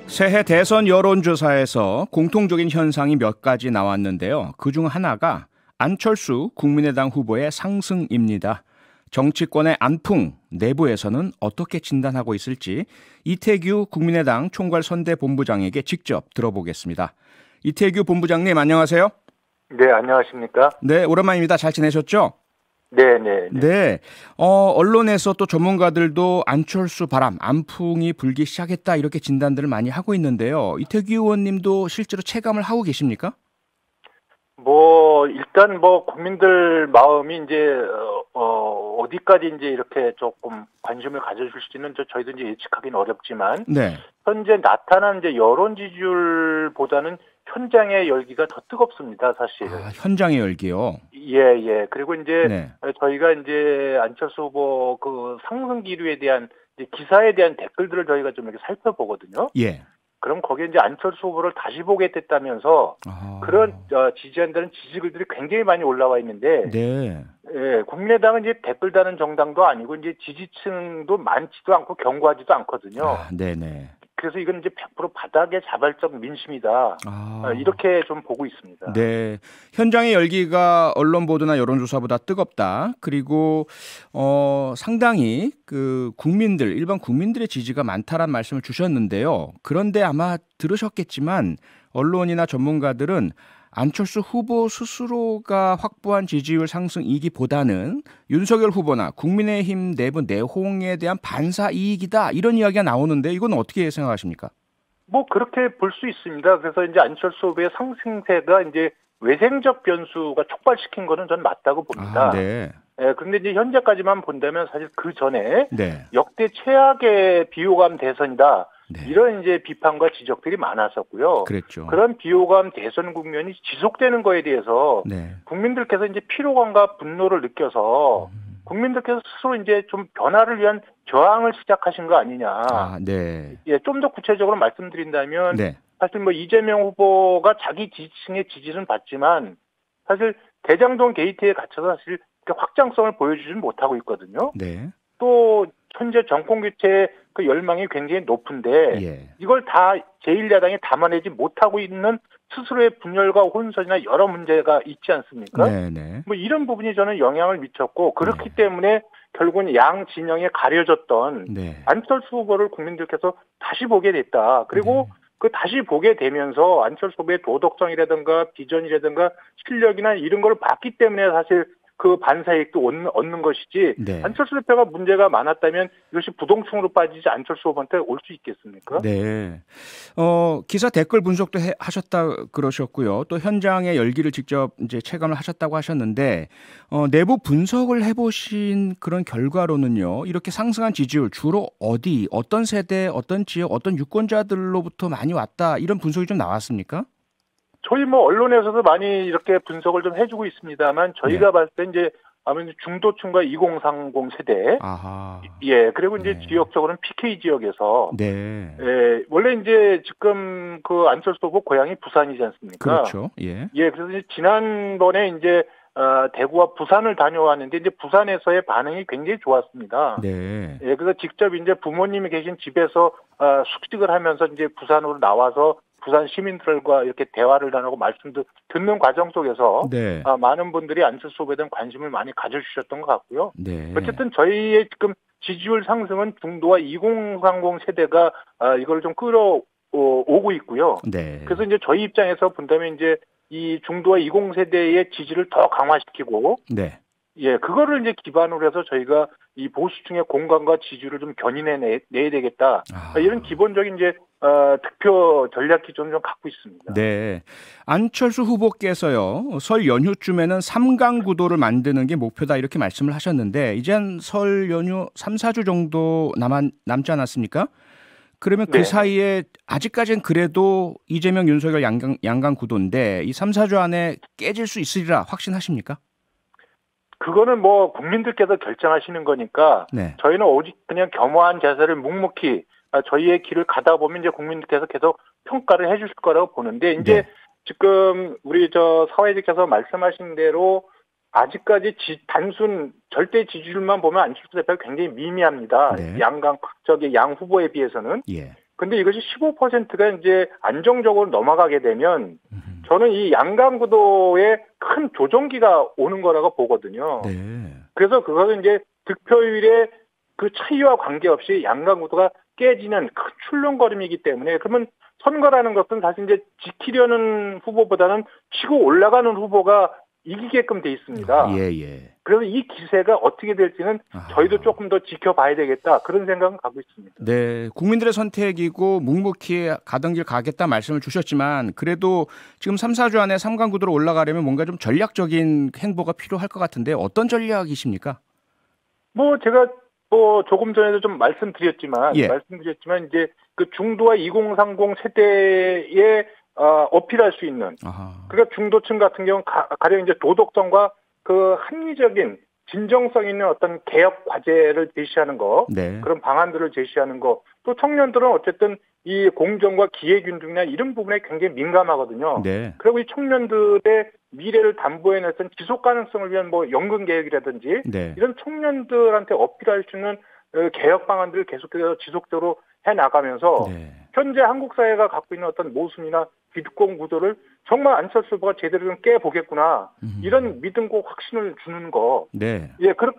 새해 대선 여론조사에서 공통적인 현상이 몇 가지 나왔는데요. 그중 하나가 안철수 국민의당 후보의 상승입니다. 정치권의 안풍, 내부에서는 어떻게 진단하고 있을지 이태규 국민의당 총괄선대본부장에게 직접 들어보겠습니다. 이태규 본부장님, 안녕하세요. 네, 안녕하십니까? 네, 오랜만입니다. 잘 지내셨죠? 네. 언론에서 또 전문가들도 안철수 바람, 안풍이 불기 시작했다 이렇게 진단들을 많이 하고 있는데요. 이태규 의원님도 실제로 체감을 하고 계십니까? 일단 국민들 마음이 이제 어디까지 이제 이렇게 조금 관심을 가져줄지는 저희도 이제 예측하기는 어렵지만, 네. 현재 나타난 이제 여론 지지율보다는 현장의 열기가 더 뜨겁습니다, 사실. 현장의 열기요. 예. 그리고 이제 네. 저희가 이제 안철수 후보 그 상승 기류에 대한 이제 기사에 대한 댓글들을 저희가 좀 이렇게 살펴보거든요. 예. 그럼 거기에 이제 안철수 후보를 다시 보게 됐다면서 그런 지지한다는 지지글들이 굉장히 많이 올라와 있는데, 네. 예, 국민의당은 이제 댓글 다는 정당도 아니고 이제 지지층도 많지도 않고 견고하지도 않거든요. 네네. 그래서 이건 이제 100% 바닥의 자발적 민심이다. 이렇게 좀 보고 있습니다. 네. 현장의 열기가 언론 보도나 여론조사보다 뜨겁다. 그리고 상당히 그 일반 국민들의 지지가 많다라는 말씀을 주셨는데요. 그런데 아마 들으셨겠지만 언론이나 전문가들은 안철수 후보 스스로가 확보한 지지율 상승이기보다는 윤석열 후보나 국민의힘 내부 내홍에 대한 반사 이익이다, 이런 이야기가 나오는데 이건 어떻게 생각하십니까? 그렇게 볼 수 있습니다. 그래서 이제 안철수 후보의 상승세가 이제 외생적 변수가 촉발시킨 거는 저는 맞다고 봅니다. 네. 그런데 이제 현재까지만 본다면 사실 그 전에 네. 역대 최악의 비호감 대선이다. 네. 이런 이제 비판과 지적들이 많았었고요. 그랬죠. 그런 비호감 대선 국면이 지속되는 거에 대해서 국민들께서 이제 피로감과 분노를 느껴서 국민들께서 스스로 이제 좀 변화를 위한 저항을 시작하신 거 아니냐. 네. 예, 좀 더 구체적으로 말씀드린다면, 네. 사실 이재명 후보가 자기 지지층의 지지는 받지만 사실 대장동 게이트에 갇혀서 사실 확장성을 보여주지는 못하고 있거든요. 네. 또 현재 정권 교체의 그 열망이 굉장히 높은데 이걸 다 제1야당이 담아내지 못하고 있는 스스로의 분열과 혼선이나 여러 문제가 있지 않습니까? 네네. 이런 부분이 저는 영향을 미쳤고, 그렇기 때문에 결국은 양 진영에 가려졌던 안철수 후보를 국민들께서 다시 보게 됐다. 그리고 그 다시 보게 되면서 안철수 후보의 도덕성이라든가 비전이라든가 실력이나 이런 걸 봤기 때문에 사실 그 반사이익도 얻는 것이지, 안철수 대표가 문제가 많았다면 이것이 부동층으로 빠지지 안철수 후보한테 올 수 있겠습니까? 네. 기사 댓글 분석도 하셨다 그러셨고요. 또 현장의 열기를 직접 이제 체감을 하셨다고 하셨는데, 내부 분석을 해보신 그런 결과로는요, 이렇게 상승한 지지율 주로 어떤 세대, 어떤 지역, 어떤 유권자들로부터 많이 왔다, 이런 분석이 좀 나왔습니까? 저희 언론에서도 많이 이렇게 분석을 좀 해주고 있습니다만, 저희가 봤을 때 이제 아무래도 중도층과 2030 세대, 그리고 이제 지역적으로는 PK 지역에서, 원래 이제 지금 그 안철수 후보 고향이 부산이지 않습니까? 그렇죠. 그래서 이제 지난번에 이제 대구와 부산을 다녀왔는데 이제 부산에서의 반응이 굉장히 좋았습니다. 그래서 직접 이제 부모님이 계신 집에서 숙직을 하면서 이제 부산으로 나와서 부산 시민들과 이렇게 대화를 나누고 말씀도 듣는 과정 속에서 많은 분들이 안철수 후보에 대한 관심을 많이 가져주셨던 것 같고요. 어쨌든 저희의 지금 지지율 상승은 중도와 2030 세대가 이걸 좀 끌어오고 있고요. 그래서 이제 저희 입장에서 본다면 이제 이 중도와 20 세대의 지지를 더 강화시키고, 그거를 이제 기반으로 해서 저희가 이 보수층의 공감과 지지를 좀 견인해 내야 되겠다. 이런 기본적인 이제 득표 전략 기준을 좀 갖고 있습니다. 네. 안철수 후보께서요, 설 연휴쯤에는 3강 구도를 만드는 게 목표다, 이렇게 말씀을 하셨는데, 이젠 설 연휴 3, 4주 정도 남지 않았습니까? 그러면 그 사이에 아직까지는 그래도 이재명, 윤석열 양강 구도인데 이 3, 4주 안에 깨질 수 있으리라 확신하십니까? 그거는 국민들께서 결정하시는 거니까 저희는 오직 그냥 겸허한 자세를 묵묵히 저희의 길을 가다 보면 이제 국민들께서 계속 평가를 해주실 거라고 보는데, 이제 지금 우리 사회자께서 말씀하신 대로 아직까지 단순 절대 지지율만 보면 안철수 대표가 굉장히 미미합니다. 양 후보에 비해서는. 근데 이것이 15%가 이제 안정적으로 넘어가게 되면 저는 이 양강 구도에 큰 조정기가 오는 거라고 보거든요. 네. 그래서 그것은 이제 득표율의 그 차이와 관계없이 양강 구도가 깨지는 큰 출렁거림이기 때문에 그러면 선거라는 것은 사실 이제 지키려는 후보보다는 치고 올라가는 후보가 이기게끔 돼 있습니다. 예. 그래서 이 기세가 어떻게 될지는 저희도 조금 더 지켜봐야 되겠다 그런 생각은 갖고 있습니다. 네, 국민들의 선택이고 묵묵히 가던 길 가겠다 말씀을 주셨지만 그래도 지금 3, 4주 안에 3강 구도로 올라가려면 뭔가 좀 전략적인 행보가 필요할 것 같은데 어떤 전략이십니까? 뭐 제가 조금 전에도 좀 말씀드렸지만 이제 그 중도와 2030 세대에 어필할 수 있는 그러니까 중도층 같은 경우는 가령 이제 도덕성과 그 합리적인 진정성 있는 어떤 개혁 과제를 제시하는 거 그런 방안들을 제시하는 거 또 청년들은 어쨌든 이 공정과 기회균등이나 이런 부분에 굉장히 민감하거든요. 그리고 이 청년들의 미래를 담보해냈던 지속 가능성을 위한 뭐 연금 개혁이라든지 이런 청년들한테 어필할 수 있는 개혁 방안들을 계속해서 지속적으로 해나가면서 현재 한국 사회가 갖고 있는 어떤 모순이나 기득권 구도를 정말 안철수 후보가 제대로 좀 깨보겠구나 이런 믿음과 확신을 주는 거.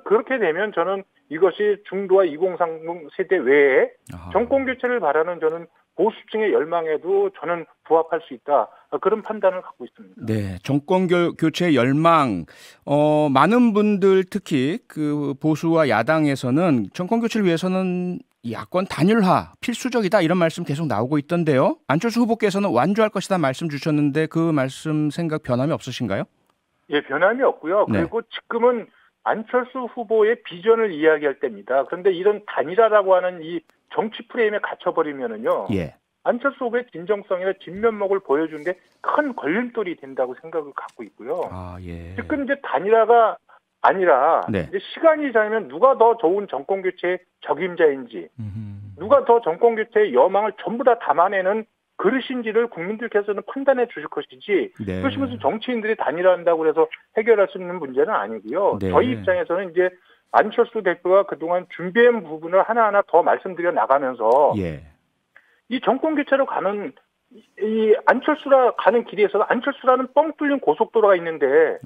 그렇게 되면 저는 이것이 중도와 2030 세대 외에 정권 교체를 바라는 저는 보수층의 열망에도 저는 부합할 수 있다. 그런 판단을 갖고 있습니다. 네, 정권 교체 열망. 많은 분들 특히 그 보수와 야당에서는 정권 교체를 위해서는 야권 단일화 필수적이다 이런 말씀 계속 나오고 있던데요. 안철수 후보께서는 완주할 것이다 말씀 주셨는데 그 말씀 생각 변함이 없으신가요? 예, 변함이 없고요. 그리고 지금은 안철수 후보의 비전을 이야기할 때입니다. 그런데 이런 단일화라고 하는 이 정치 프레임에 갇혀버리면은요. 안철수 후보의 진정성이나 진면목을 보여준 게 큰 걸림돌이 된다고 생각을 갖고 있고요. 지금 이제 단일화가 아니라 이제 시간이 지나면 누가 더 좋은 정권 교체의 적임자인지 누가 더 정권 교체의 여망을 전부 다 담아내는 그릇인지를 국민들께서는 판단해 주실 것이지 그것이 무슨 정치인들이 단일화한다고 해서 해결할 수 있는 문제는 아니고요. 저희 입장에서는 이제 안철수 대표가 그동안 준비한 부분을 하나하나 더 말씀드려 나가면서 이 정권 교체로 가는 이 안철수라 가는 길에서 안철수라는 뻥 뚫린 고속도로가 있는데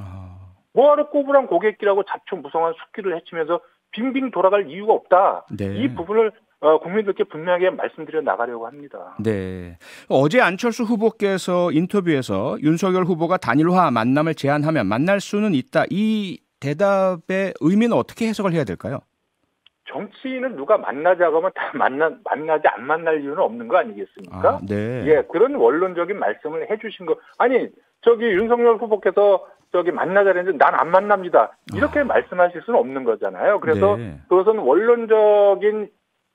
뭐하러 꼬부랑 고갯길하고 자초무성한 숲길을 헤치면서 빙빙 돌아갈 이유가 없다. 이 부분을 국민들께 분명하게 말씀드려 나가려고 합니다. 어제 안철수 후보께서 인터뷰에서 윤석열 후보가 단일화 만남을 제안하면 만날 수는 있다. 이 대답의 의미는 어떻게 해석을 해야 될까요? 정치인은 누가 만나자고 하면 다 만나지 안 만날 이유는 없는 거 아니겠습니까? 그런 원론적인 말씀을 해주신 거. 아니, 윤석열 후보께서 만나자는데 난 안 만납니다. 이렇게 말씀하실 수는 없는 거잖아요. 그래서 그것은 원론적인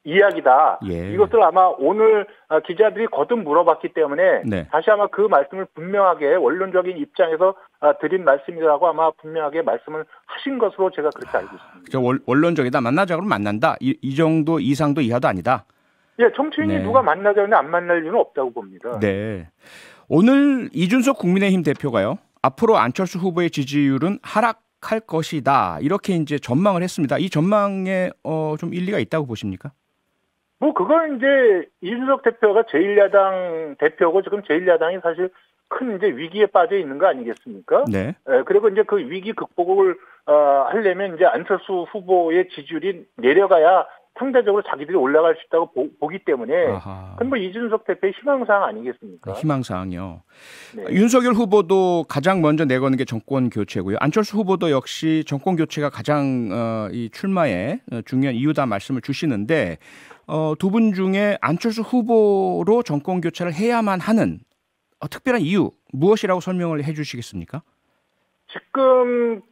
이야기다. 이것을 아마 오늘 기자들이 거듭 물어봤기 때문에 다시 아마 그 말씀을 분명하게 원론적인 입장에서 드린 말씀이라고 아마 분명하게 말씀을 하신 것으로 제가 그렇게 알고 있습니다. 원론적이다. 만나자고 하면 만난다. 이 정도 이상도 이하도 아니다. 정치인이 누가 만나자는데 안 만날 이유는 없다고 봅니다. 오늘 이준석 국민의힘 대표가요. 앞으로 안철수 후보의 지지율은 하락할 것이다. 이렇게 이제 전망을 했습니다. 이 전망에 좀 일리가 있다고 보십니까? 그건 이제 이준석 대표가 제1야당 대표고 지금 제1야당이 사실 큰 이제 위기에 빠져 있는 거 아니겠습니까? 그리고 이제 그 위기 극복을 하려면 이제 안철수 후보의 지지율이 내려가야 상대적으로 자기들이 올라갈 수 있다고 보기 때문에 그건 이준석 대표의 희망사항 아니겠습니까? 희망사항이요. 윤석열 후보도 가장 먼저 내거는 게 정권 교체고요. 안철수 후보도 역시 정권 교체가 가장 이 출마에 중요한 이유다 말씀을 주시는데 두 분 중에 안철수 후보로 정권 교체를 해야만 하는 특별한 이유 무엇이라고 설명을 해 주시겠습니까? 지금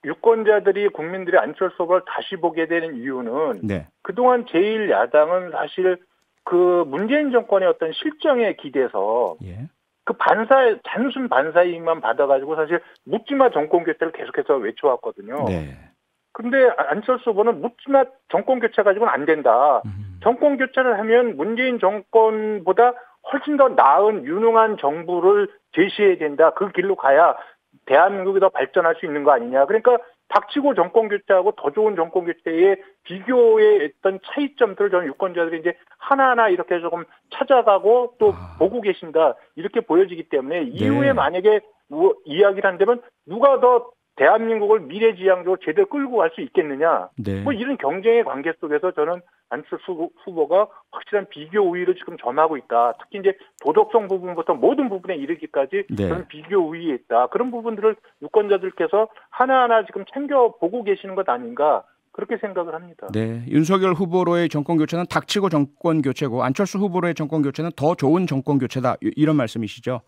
유권자들이 국민들이 안철수 후보를 다시 보게 되는 이유는 그동안 제1야당은 사실 그 문재인 정권의 어떤 실정에 기대서 그 단순 반사이익만 받아가지고 사실 묻지마 정권 교체를 계속해서 외쳐왔거든요. 근데 안철수 후보는 묻지마 정권 교체 가지고는 안 된다. 정권 교체를 하면 문재인 정권보다 훨씬 더 나은 유능한 정부를 제시해야 된다. 그 길로 가야 대한민국이 더 발전할 수 있는 거 아니냐. 그러니까 박치고 정권 교체하고 더 좋은 정권 교체의 비교의 어떤 차이점들을 저는 유권자들이 이제 하나하나 이렇게 조금 찾아가고 또 보고 계신다 이렇게 보여지기 때문에 이후에 만약에 이야기를 한다면 누가 더 대한민국을 미래지향적으로 제대로 끌고 갈 수 있겠느냐. 뭐 이런 경쟁의 관계 속에서 저는 안철수 후보가 확실한 비교 우위를 지금 점하고 있다. 특히 이제 도덕성 부분부터 모든 부분에 이르기까지 저는 비교 우위에 있다. 그런 부분들을 유권자들께서 하나하나 지금 챙겨보고 계시는 것 아닌가. 그렇게 생각을 합니다. 네, 윤석열 후보로의 정권 교체는 닥치고 정권 교체고 안철수 후보로의 정권 교체는 더 좋은 정권 교체다. 이런 말씀이시죠?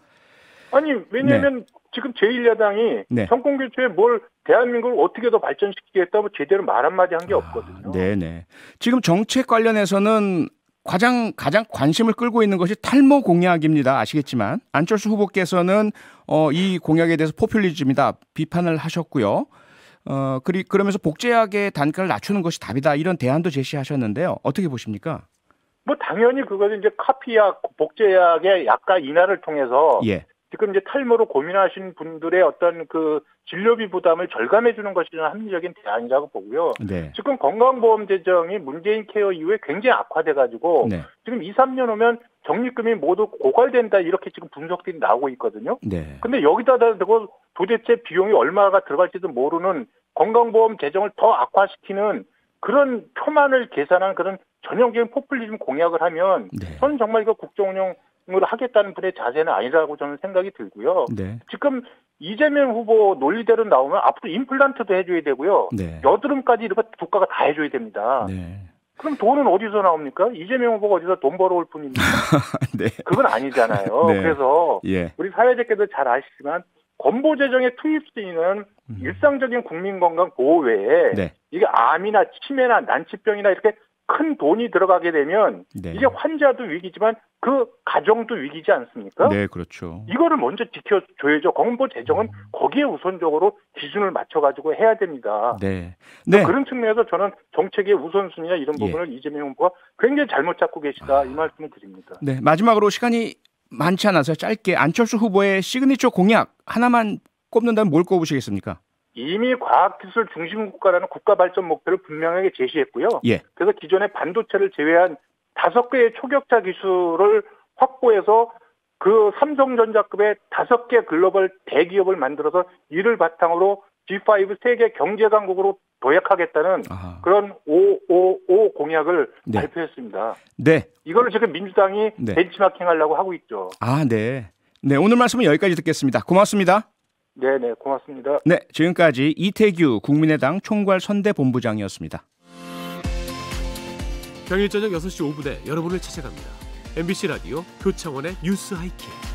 아니 왜냐하면 지금 제1야당이 정권 교체에 뭘 대한민국을 어떻게 더 발전시키겠다고 제대로 말 한마디 한 게 없거든요. 네네. 지금 정책 관련해서는 가장 관심을 끌고 있는 것이 탈모 공약입니다. 아시겠지만 안철수 후보께서는 이 공약에 대해서 포퓰리즘이다 비판을 하셨고요. 그러면서 복제약의 단가를 낮추는 것이 답이다 이런 대안도 제시하셨는데요. 어떻게 보십니까? 뭐 당연히 그것은 이제 카피약, 복제약의 약가 인하를 통해서 지금 이제 탈모로 고민하신 분들의 어떤 그 진료비 부담을 절감해 주는 것이 합리적인 대안이라고 보고요. 지금 건강보험 재정이 문재인 케어 이후에 굉장히 악화돼 가지고 지금 2, 3년 오면 적립금이 모두 고갈된다 이렇게 지금 분석들이 나오고 있거든요. 근데 여기다 대고 도대체 비용이 얼마가 들어갈지도 모르는 건강보험 재정을 더 악화시키는 그런 표만을 계산한 그런 전형적인 포퓰리즘 공약을 하면 저는 정말 이거 국정운영을 하겠다는 분의 자세는 아니라고 저는 생각이 들고요. 지금 이재명 후보 논리대로 나오면 앞으로 임플란트도 해줘야 되고요. 여드름까지 이렇게 두과가 다 해줘야 됩니다. 그럼 돈은 어디서 나옵니까? 이재명 후보가 어디서 돈 벌어올 뿐입니까? 그건 아니잖아요. 그래서 우리 사회자께도 잘 아시지만 건보 재정의 투입수는 일상적인 국민 건강 보호 외에 이게 암이나 치매나 난치병이나 이렇게 큰 돈이 들어가게 되면 이게 환자도 위기지만 그 가정도 위기지 않습니까? 네, 그렇죠. 이거를 먼저 지켜줘야죠. 건보 재정은 거기에 우선적으로 기준을 맞춰가지고 해야 됩니다. 그런 측면에서 저는 정책의 우선순위나 이런 부분을 이재명 후보가 굉장히 잘못 잡고 계시다 이 말씀을 드립니다. 네, 마지막으로 시간이 많지 않아서 짧게 안철수 후보의 시그니처 공약 하나만 꼽는다면 뭘 꼽으시겠습니까? 이미 과학기술 중심 국가라는 국가 발전 목표를 분명하게 제시했고요. 그래서 기존의 반도체를 제외한 5개의 초격차 기술을 확보해서 그 삼성전자급의 5개 글로벌 대기업을 만들어서 이를 바탕으로 G5 세계 경제 강국으로 도약하겠다는 그런 555 공약을 발표했습니다. 이거를 지금 민주당이 벤치마킹하려고 하고 있죠. 네, 오늘 말씀은 여기까지 듣겠습니다. 고맙습니다. 네네, 고맙습니다. 네, 지금까지 이태규 국민의당 총괄 선대본부장이었습니다. 평일 저녁 6시 5분에 여러분을 찾아갑니다. MBC 라디오 표창원의 뉴스 하이킥.